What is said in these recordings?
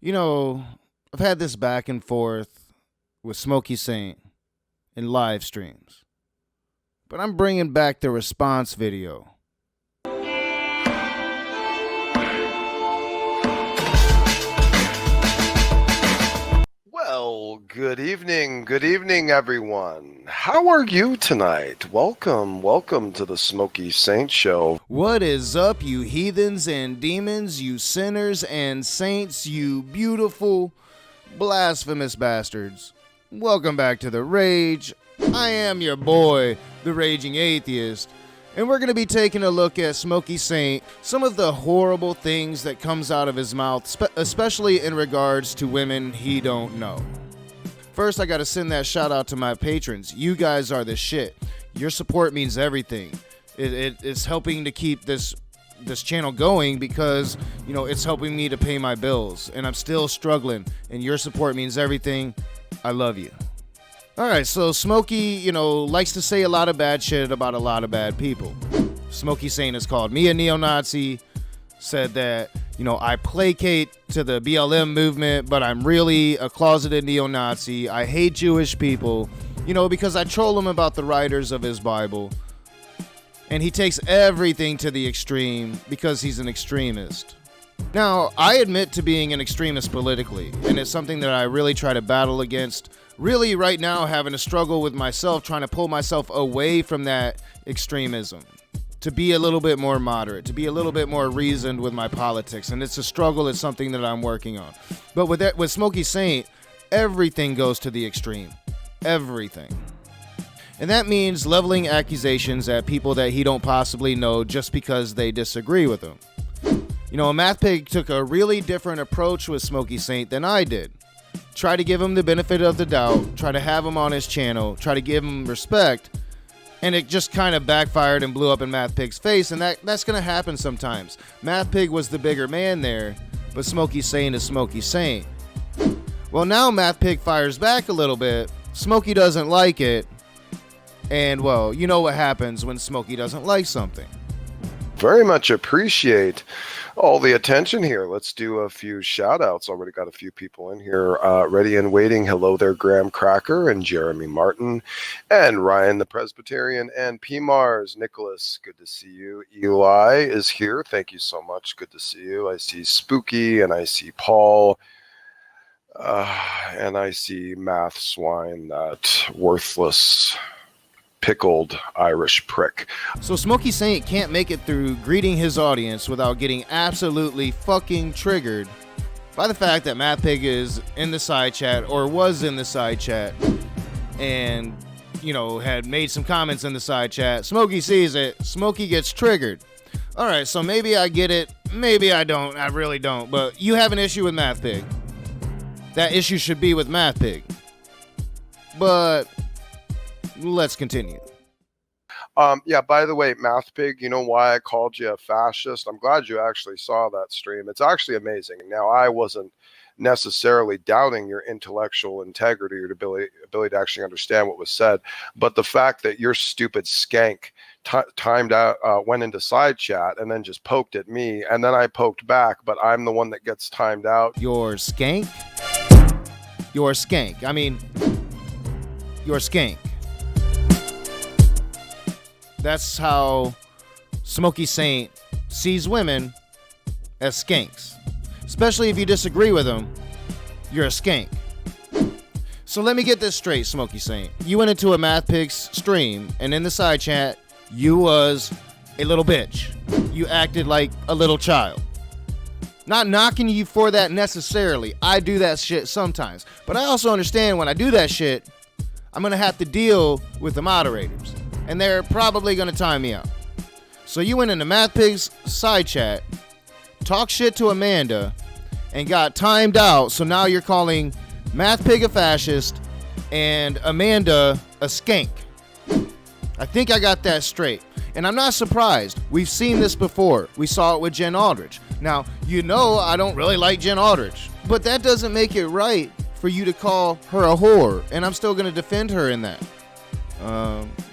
You know, I've had this back and forth with Smokey Saint in live streams, but I'm bringing back the response video. Well, good evening, everyone. How are you tonight? Welcome to the Smokey Saint Show. What is up, you heathens and demons, you sinners and saints, you beautiful, blasphemous bastards? Welcome back to The Rage. I am your boy, the Raging Atheist, and we're going to be taking a look at Smokey Saint, some of the horrible things that comes out of his mouth, especially in regards to women he don't know. First, I got to send that shout out to my patrons. You guys are the shit. Your support means everything. It's helping to keep this channel going because, you know, it's helping me to pay my bills, and I'm still struggling, and your support means everything. I love you. Alright, so Smokey, likes to say a lot of bad shit about a lot of bad people. Smokey Saint has called me a neo-Nazi, said that, I placate to the BLM movement, but I'm really a closeted neo-Nazi. I hate Jewish people, because I troll him about the writers of his Bible. And he takes everything to the extreme because he's an extremist. Now, I admit to being an extremist politically, and it's something that I really try to battle against. Really, right now, having a struggle with myself, trying to pull myself away from that extremism, to be a little bit more moderate, to be a little bit more reasoned with my politics, and it's a struggle. It's something that I'm working on. But with Smokey Saint, everything goes to the extreme. Everything. And that means leveling accusations at people that he don't possibly know just because they disagree with him. Math Pig took a really different approach with Smokey Saint than I did. Try to give him the benefit of the doubt, try to have him on his channel, try to give him respect, and it just kind of backfired and blew up in Math Pig's face, and that's going to happen sometimes. Math Pig was the bigger man there, but Smokey Saint is Smokey Saint. Well, now Math Pig fires back a little bit, Smokey doesn't like it, and well, you know what happens when Smokey doesn't like something. Very much appreciate all the attention here. Let's do a few shout outs. Already got a few people in here ready and waiting. Hello there, Graham Cracker and Jeremy Martin and Ryan the Presbyterian and P. Mars. Nicholas, good to see you. Eli is here. Thank you so much. Good to see you. I see Spooky and I see Paul. And I see Math Swine, that worthless pickled Irish prick. So Smokey Saint can't make it through greeting his audience without getting absolutely fucking triggered by the fact that Matt Pig is in the side chat, or was in the side chat, and had made some comments in the side chat. Smokey sees it, Smokey gets triggered. Alright, so maybe I get it, maybe I don't, I really don't, but you have an issue with Math Pig. That issue should be with Math Pig. But let's continue. Yeah, by the way, Math Pig, you know why I called you a fascist? I'm glad you actually saw that stream. It's actually amazing. Now, I wasn't necessarily doubting your intellectual integrity or ability to actually understand what was said, but the fact that your stupid skank timed out, went into side chat and then just poked at me, and then I poked back, but I'm the one that gets timed out. Your skank? Your skank. I mean, your skank. That's how Smokey Saint sees women, as skanks. Especially if you disagree with them, you're a skank. So let me get this straight, Smokey Saint. You went into a Math Pig's stream, and in the side chat, you was a little bitch. You acted like a little child. Not knocking you for that necessarily. I do that shit sometimes. But I also understand when I do that shit, I'm going to have to deal with the moderators. And they're probably going to time me out. So you went into Math Pig's side chat, talked shit to Amanda, and got timed out. So now you're calling Math Pig a fascist and Amanda a skank. I think I got that straight. And I'm not surprised. We've seen this before. We saw it with Jen Aldridge. Now, I don't really like Jen Aldridge. But that doesn't make it right for you to call her a whore. And I'm still going to defend her in that.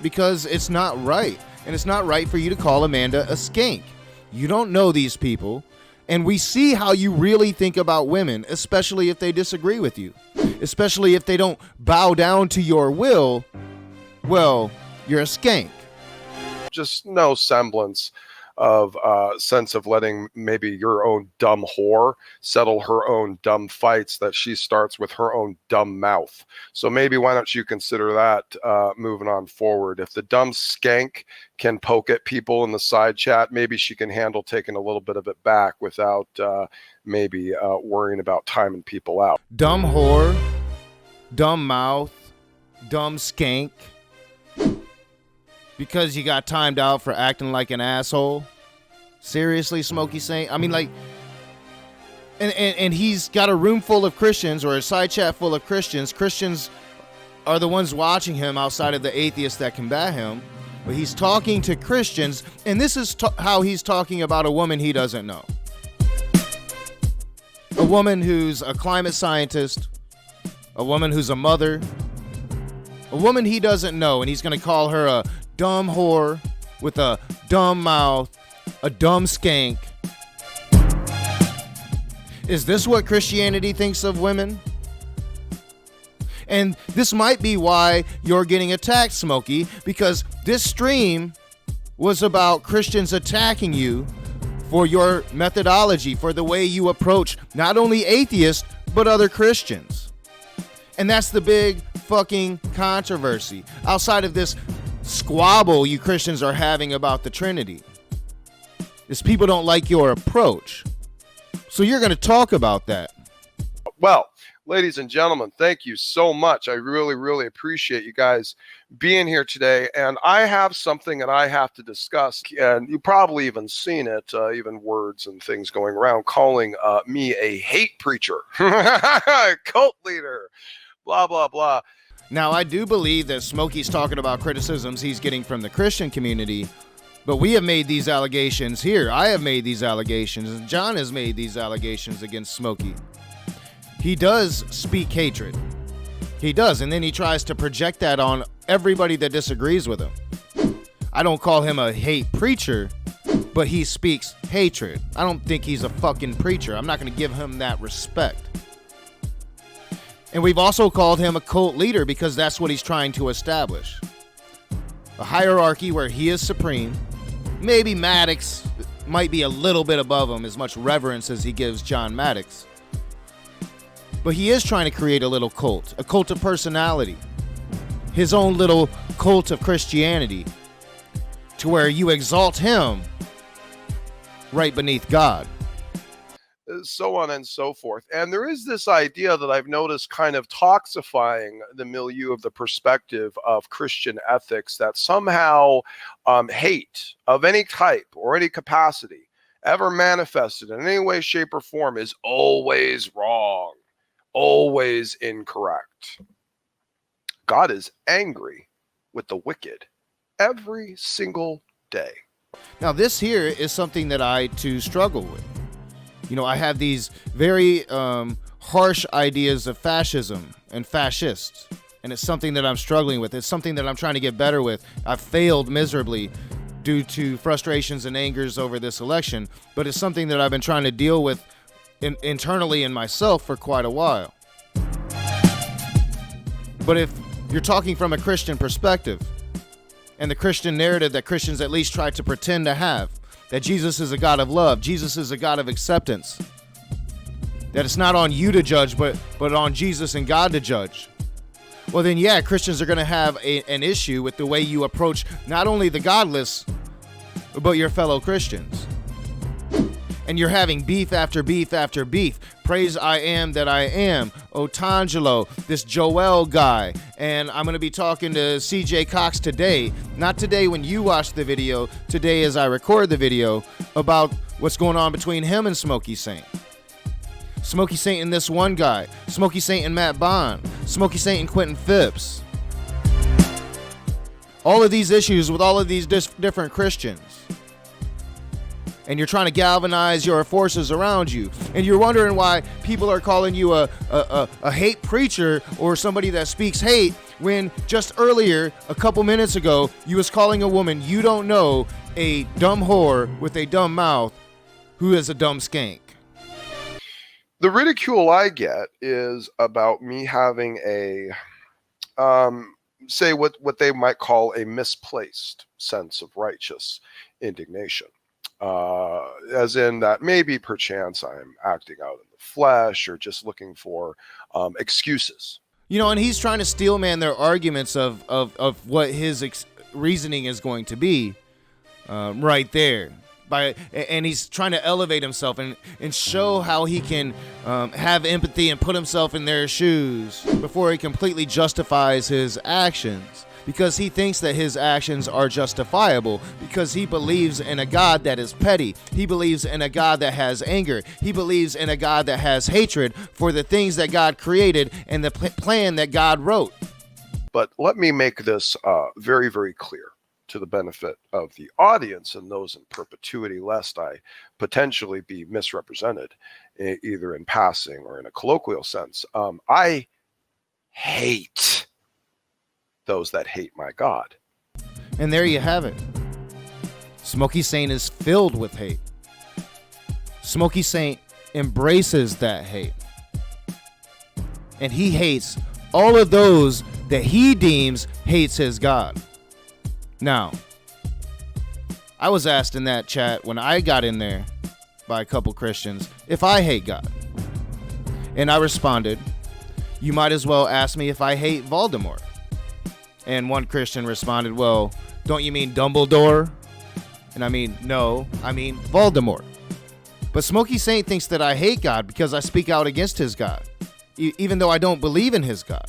Because it's not right. And it's not right for you to call Amanda a skank. You don't know these people. And we see how you really think about women, especially if they disagree with you, especially if they don't bow down to your will. Well, you're a skank. Just no semblance of sense of letting maybe your own dumb whore settle her own dumb fights that she starts with her own dumb mouth. So maybe why don't you consider that moving on forward? If the dumb skank can poke at people in the side chat, maybe she can handle taking a little bit of it back without maybe worrying about timing people out. Dumb whore, dumb mouth, dumb skank. Because you got timed out for acting like an asshole? Seriously, Smokey Saint? I mean, like, and he's got a room full of Christians, or a side chat full of Christians. Christians are the ones watching him outside of the atheists that combat him. But he's talking to Christians, and this is how he's talking about a woman he doesn't know. A woman who's a climate scientist, a woman who's a mother, a woman he doesn't know, and he's going to call her a dumb whore with a dumb mouth, a dumb skank. Is this what Christianity thinks of women? And this might be why you're getting attacked, Smokey, because this stream was about Christians attacking you for your methodology, for the way you approach not only atheists, but other Christians. And that's the big fucking controversy outside of this squabble you Christians are having about the Trinity. Is people don't like your approach. So you're going to talk about that. Well, ladies and gentlemen, thank you so much. I really, really appreciate you guys being here today. And I have something that I have to discuss. And you've probably even seen it, even words and things going around, calling me a hate preacher, cult leader, blah, blah, blah. Now, I do believe that Smokey's talking about criticisms he's getting from the Christian community, but we have made these allegations here. I have made these allegations, and John has made these allegations against Smokey. He does speak hatred. He does, and then he tries to project that on everybody that disagrees with him. I don't call him a hate preacher, but he speaks hatred. I don't think he's a fucking preacher. I'm not going to give him that respect. And we've also called him a cult leader because that's what he's trying to establish. A hierarchy where he is supreme. Maybe Maddox might be a little bit above him, as much reverence as he gives John Maddox. But he is trying to create a little cult, a cult of personality. His own little cult of Christianity, to where you exalt him right beneath God. So on and so forth. And there is this idea that I've noticed kind of toxifying the milieu of the perspective of Christian ethics, that somehow hate of any type or any capacity ever manifested in any way, shape, or form is always wrong, always incorrect. God is angry with the wicked every single day. Now, this here is something that I too struggle with. You know, I have these very harsh ideas of fascism and fascists, and it's something that I'm struggling with. It's something that I'm trying to get better with. I've failed miserably due to frustrations and angers over this election, but it's something that I've been trying to deal with internally in myself for quite a while. But if you're talking from a Christian perspective, and the Christian narrative that Christians at least try to pretend to have, that Jesus is a God of love, Jesus is a God of acceptance, that it's not on you to judge, but on Jesus and God to judge, well then yeah, Christians are going to have an issue with the way you approach not only the godless, but your fellow Christians. And you're having beef after beef after beef. Praise I am that I am, Otangelo, this Joel guy. And I'm going to be talking to CJ Cox today, not today when you watch the video, today as I record the video, about what's going on between him and Smokey Saint. Smokey Saint and this one guy, Smokey Saint and Matt Bond, Smokey Saint and Quentin Phipps. All of these issues with all of these different Christians. And you're trying to galvanize your forces around you. And you're wondering why people are calling you a hate preacher or somebody that speaks hate, when just earlier, a couple minutes ago, you was calling a woman you don't know a dumb whore with a dumb mouth who is a dumb skank. The ridicule I get is about me having a, say what they might call a misplaced sense of righteous indignation. As in that maybe perchance I'm acting out in the flesh or just looking for excuses. You know, and he's trying to steelman their arguments of what his reasoning is going to be right there. And he's trying to elevate himself and show how he can have empathy and put himself in their shoes before he completely justifies his actions. Because he thinks that his actions are justifiable, because he believes in a God that is petty. He believes in a God that has anger. He believes in a God that has hatred for the things that God created and the plan that God wrote. But let me make this very, very clear to the benefit of the audience and those in perpetuity, lest I potentially be misrepresented either in passing or in a colloquial sense. I hate those that hate my God. And there you have it. Smokey Saint is filled with hate. Smokey Saint embraces that hate. And he hates all of those that he deems hates his God. Now, I was asked in that chat when I got in there by a couple Christians if I hate God. And I responded, you might as well ask me if I hate Voldemort. And one Christian responded, well, don't you mean Dumbledore? And I mean, no, I mean Voldemort. But Smokey Saint thinks that I hate God because I speak out against his God, even though I don't believe in his God.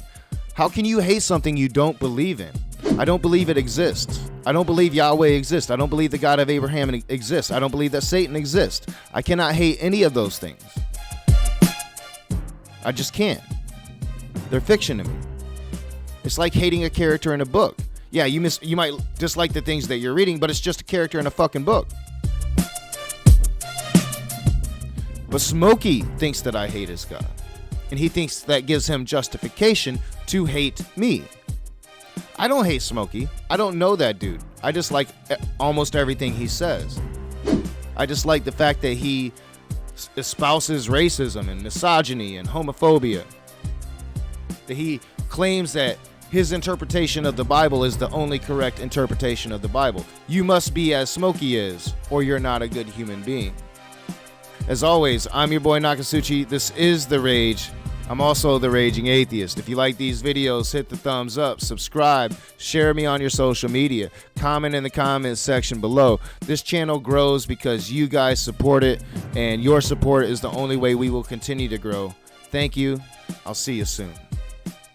How can you hate something you don't believe in? I don't believe it exists. I don't believe Yahweh exists. I don't believe the God of Abraham exists. I don't believe that Satan exists. I cannot hate any of those things. I just can't. They're fiction to me. It's like hating a character in a book. Yeah, you might dislike the things that you're reading, but it's just a character in a fucking book. But Smokey thinks that I hate his God. And he thinks that gives him justification to hate me. I don't hate Smokey. I don't know that dude. I just like almost everything he says. I just like the fact that he espouses racism and misogyny and homophobia. That he claims that his interpretation of the Bible is the only correct interpretation of the Bible. You must be as Smokey is, or you're not a good human being. As always, I'm your boy Nakasuchi. This is The Rage. I'm also the Raging Atheist. If you like these videos, hit the thumbs up, subscribe, share me on your social media, comment in the comments section below. This channel grows because you guys support it, and your support is the only way we will continue to grow. Thank you. I'll see you soon.